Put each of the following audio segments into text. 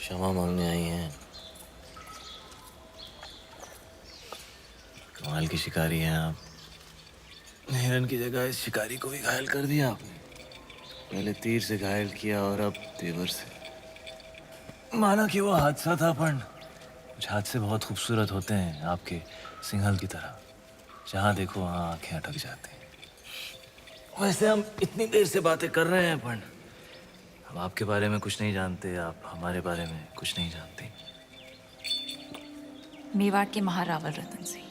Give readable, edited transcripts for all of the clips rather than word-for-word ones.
क्षमा मांगने आई हैं। कमाल की शिकारी हैं आप। हिरन की जगह इस शिकारी को भी घायल कर दिया आपने। पहले तीर से घायल किया और अब तेवर से। माना कि वो हादसा था, पर कुछ हादसे बहुत खूबसूरत होते हैं, आपके सिंघल की तरह। जहां देखो वहां आंखें अटक जाती हैं। वैसे हम इतनी देर से बातें कर रहे हैं, पर हम आपके बारे में कुछ नहीं जानते, आप हमारे बारे में कुछ नहीं जानते। मेवाड़ के महारावल रतन सिंह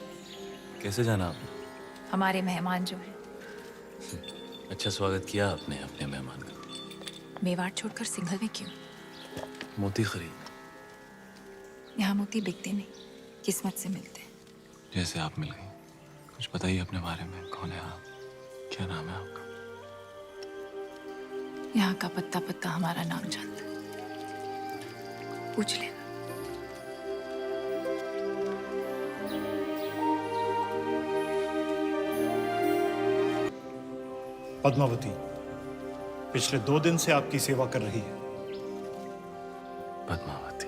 कैसे जाना आपने? हमारे मेहमान जो हैं। अच्छा स्वागत किया आपने अपने मेहमान का। मेवाड़ छोड़कर सिंघल में क्यों? मोती खरीद। यहाँ मोती बिकते नहीं, किस्मत से मिलते हैं। जैसे आप मिल गई। कुछ बताइए अपने बारे में, कौन है आप, क्या नाम है आपका? यहाँ का पत्ता पत्ता हमारा नाम जानता है, पूछ लेना। पद्मावती पिछले 2 दिन से आपकी सेवा कर रही है। पद्मावती।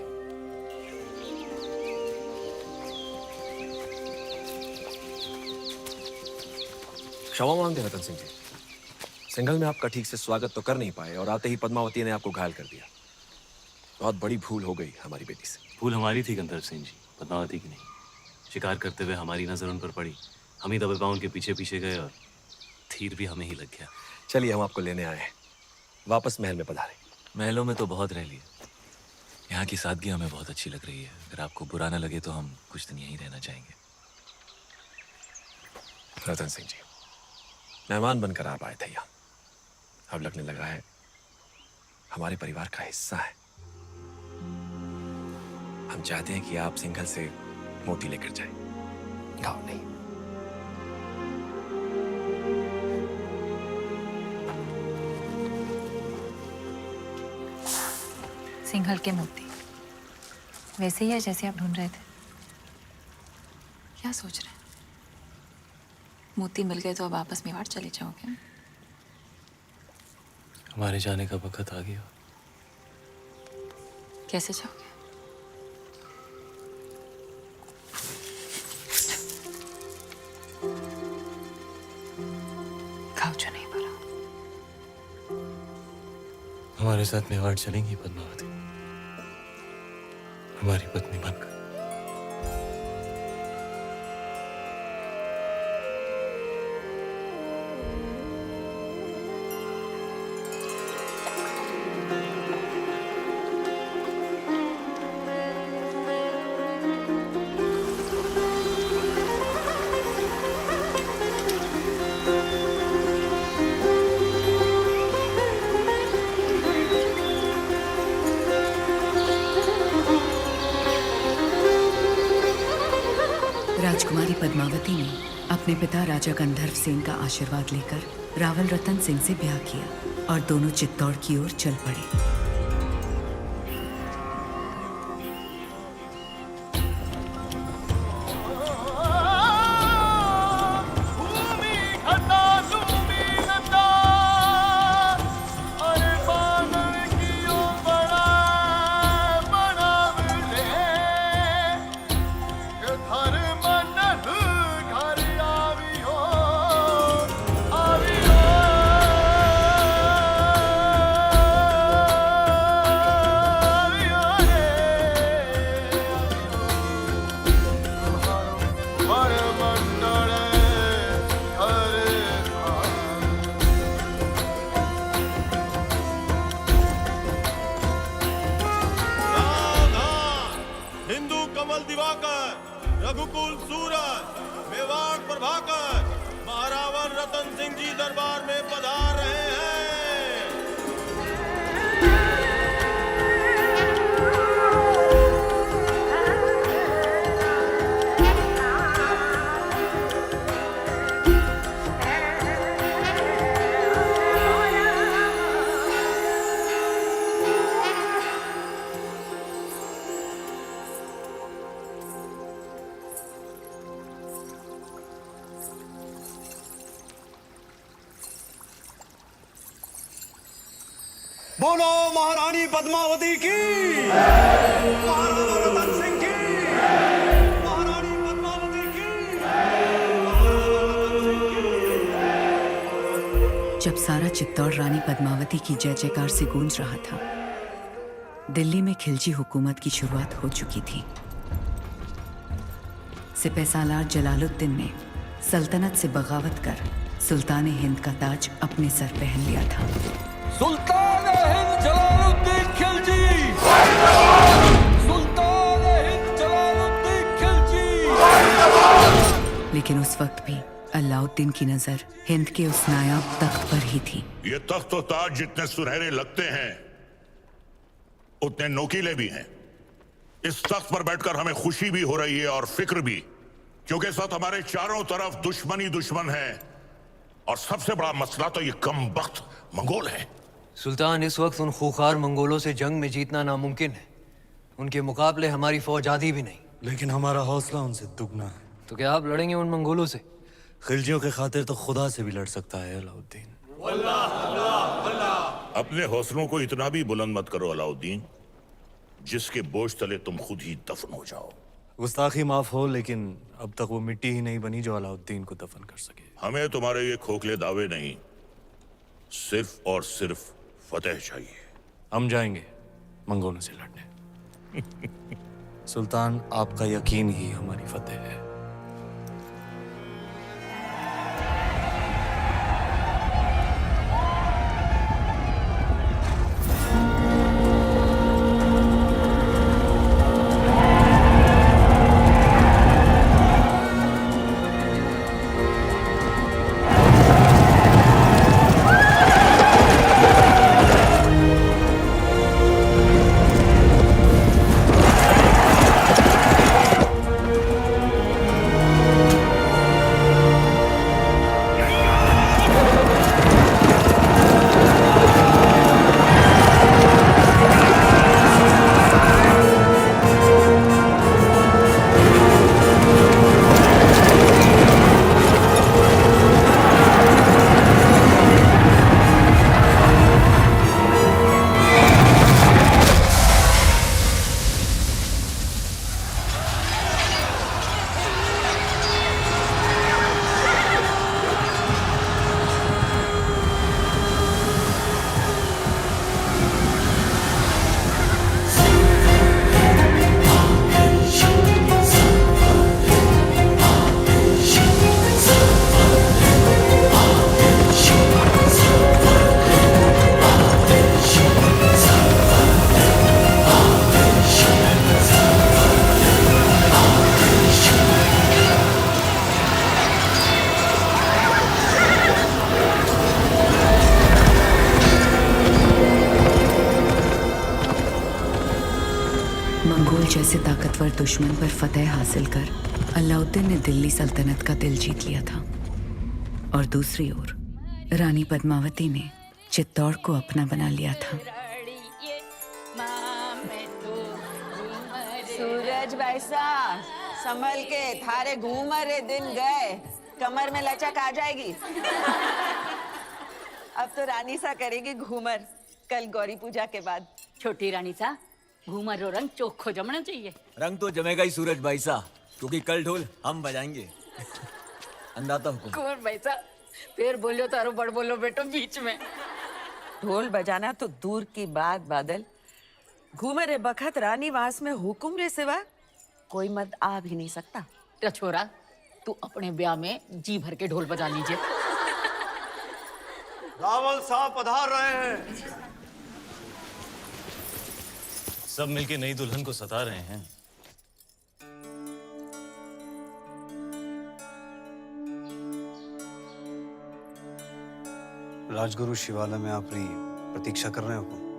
क्षमा मांगते रतन सिंह जी, सिंघल में आपका ठीक से स्वागत तो कर नहीं पाए और आते ही पद्मावती ने आपको घायल कर दिया। बहुत बड़ी भूल हो गई हमारी बेटी से। भूल हमारी थी गंधर्व सिंह जी, पद्मावती की नहीं। शिकार करते हुए हमारी नजर उन पर पड़ी, हम ही दबे पांव उनके पीछे पीछे गए और तीर भी हमें ही लग गया। चलिए, हम आपको लेने आए हैं। वापस महल में पधारें। महलों में तो बहुत रह लिए, यहाँ की सादगी हमें बहुत अच्छी लग रही है। अगर आपको बुरा ना लगे तो हम कुछ दिन यहीं रहना चाहेंगे। रतन सिंह जी, मेहमान बनकर आप आए थे यहाँ, अब लगने लगा है हमारे परिवार का हिस्सा है। हम चाहते हैं कि आप सिंघल से मोती लेकर जाएं, घाव नहीं। सिंघल के मोती वैसे ही है जैसे आप ढूंढ रहे थे। क्या सोच रहे हैं? मोती मिल गए तो अब वापस मेवाड़ चले जाओगे? हमारे जाने का वक्त आ गया। कैसे जाओगे? घाव जो नहीं भरा। हमारे साथ मेवाड़ चलेंगी पद्मावती, हमारी पत्नी बनकर। राजकुमारी पद्मावती ने अपने पिता राजा गंधर्व सेन का आशीर्वाद लेकर रावल रतन सिंह से ब्याह किया और दोनों चित्तौड़ की ओर चल पड़े। रघुकुल सूरज, मेवाड़ प्रभाकर, महारावल रतन सिंह जी दरबार में पधार रहे हैं। बोलो महारानी पद्मावती की, महाराजा रतन सिंह की, महारानी पद्मावती की, महाराजा रतन सिंह की। जब सारा चित्तौड़ रानी पद्मावती की जय जयकार से गूंज रहा था, दिल्ली में खिलजी हुकूमत की शुरुआत हो चुकी थी। सिपहसालार जलालुद्दीन ने सल्तनत से बगावत कर सुल्तान हिंद का ताज अपने सर पहन लिया था। सुल्तान हिंद जलालुद्दीन खिलजी, सुल्तान हिंद जलालुद्दीन खिलजी। लेकिन उस वक्त भी अलाउद्दीन की नजर हिंद के उस नायाब तख्त पर ही थी। ये तख्त और ताज जितने सुनहरे लगते हैं उतने नोकीले भी हैं। इस तख्त पर बैठकर हमें खुशी भी हो रही है और फिक्र भी, क्योंकि इस वक्त हमारे चारों तरफ दुश्मनी दुश्मन है और सबसे बड़ा मसला तो ये कम वक्त मंगोल है। सुल्तान, इस वक्त उन खूंखार मंगोलों से जंग में जीतना नामुमकिन है। उनके मुकाबले हमारी फौज आधी भी नहीं। लेकिन हमारा हौसला उनसे दुगना है। तो क्या आप लड़ेंगे उन मंगोलों से? खिलजियों के खातिर तो खुदा से भी लड़ सकता है अलाउद्दीन। अपने हौसलों को इतना भी बुलंद मत करो अलाउद्दीन, जिसके बोझ तले तुम खुद ही दफन हो जाओ। गुस्ताखी माफ हो, लेकिन अब तक वो मिट्टी ही नहीं बनी जो अलाउद्दीन को दफन कर सके। हमें तुम्हारे ये खोखले दावे नहीं, सिर्फ और सिर्फ फतेह चाहिए। हम जाएंगे मंगोलों से लड़ने। सुल्तान, आपका यकीन ही हमारी फतेह है। मंगोल जैसे ताकतवर दुश्मन पर फतेह हासिल कर अलाउद्दीन ने दिल्ली सल्तनत का दिल जीत लिया था, और दूसरी ओर रानी पद्मावती ने चित्तौड़ को अपना बना लिया था। सूरज भाईसा, संभल के, थारे घूमर दिन गए, कमर में लचक आ जाएगी। अब तो रानी सा करेगी घूमर, कल गौरी पूजा के बाद। छोटी रानी सा, घूमर रो रंग चोखो जमना चाहिए। रंग तो जमेगा ही सूरज भाई साहब, क्योंकि कल ढोल हम बजाएंगे। अंदाता हुकुम। कुंवर भाई सा, फिर बोलो तारो बड़ बोलो बेटो बीच में। ढोल बजाना तो दूर की बात बादल, घूमर बखत रानी वास में हुकुम रे सिवा कोई मर्द आ भी नहीं सकता। तो छोरा, तू अपने ब्याह में जी भर के ढोल बजा लीजिए। रावल साहब पधार रहे हैं। सब मिलके नई दुल्हन को सता रहे हैं। राजगुरु शिवालय में आपकी प्रतीक्षा कर रहे हो।